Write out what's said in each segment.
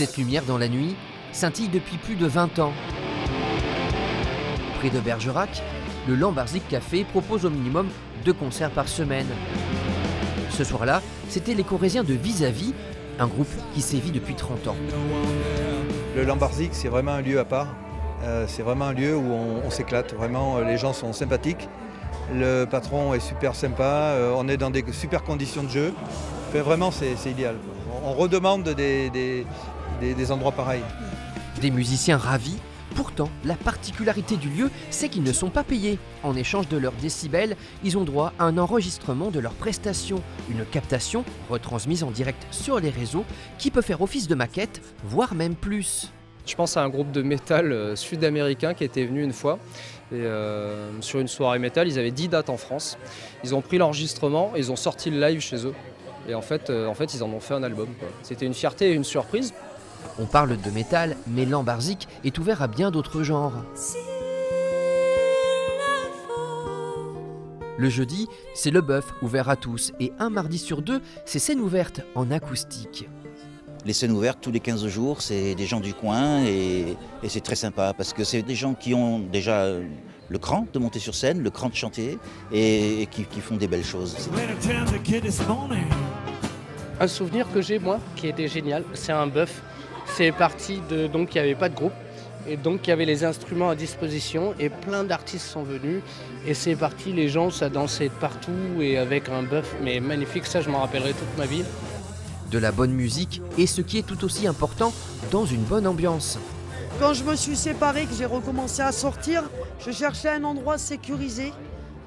Cette lumière dans la nuit scintille depuis plus de 20 ans. Près de Bergerac, le Lambarzik Café propose au minimum 2 concerts par semaine. Ce soir-là, c'était les Corésiens de Vis-à-Vis, un groupe qui sévit depuis 30 ans. Le Lambarzik, c'est vraiment un lieu à part. C'est vraiment un lieu où on s'éclate. Vraiment, les gens sont sympathiques. Le patron est super sympa. On est dans des super conditions de jeu. Enfin, vraiment, c'est idéal. On redemande des endroits pareils. Des musiciens ravis. Pourtant, la particularité du lieu, c'est qu'ils ne sont pas payés. En échange de leurs décibels, ils ont droit à un enregistrement de leurs prestations, une captation retransmise en direct sur les réseaux qui peut faire office de maquette, voire même plus. Je pense à un groupe de métal sud-américain qui était venu une fois. Et sur une soirée métal, ils avaient 10 dates en France. Ils ont pris l'enregistrement et ils ont sorti le live chez eux. Et en fait, ils en ont fait un album, quoi. C'était une fierté et une surprise. On parle de métal, mais Lambarzik est ouvert à bien d'autres genres. Le jeudi, c'est le bœuf ouvert à tous et un mardi sur 2, c'est scène ouverte en acoustique. Les scènes ouvertes tous les 15 jours, c'est des gens du coin et c'est très sympa parce que c'est des gens qui ont déjà le cran de monter sur scène, le cran de chanter et qui font des belles choses. Un souvenir que j'ai, moi, qui était génial, c'est un bœuf. C'est parti de, donc il n'y avait pas de groupe et donc il y avait les instruments à disposition et plein d'artistes sont venus et c'est parti, les gens ça dansait de partout et avec un bœuf mais magnifique, ça je m'en rappellerai toute ma vie. De la bonne musique et ce qui est tout aussi important, dans une bonne ambiance. Quand je me suis séparé, que j'ai recommencé à sortir, je cherchais un endroit sécurisé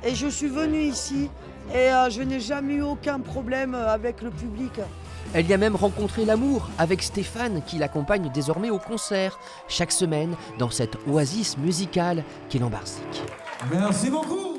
et je suis venu ici et je n'ai jamais eu aucun problème avec le public. Elle y a même rencontré l'amour avec Stéphane qui l'accompagne désormais au concert, chaque semaine dans cette oasis musicale qu'est Lambarzik. Merci beaucoup.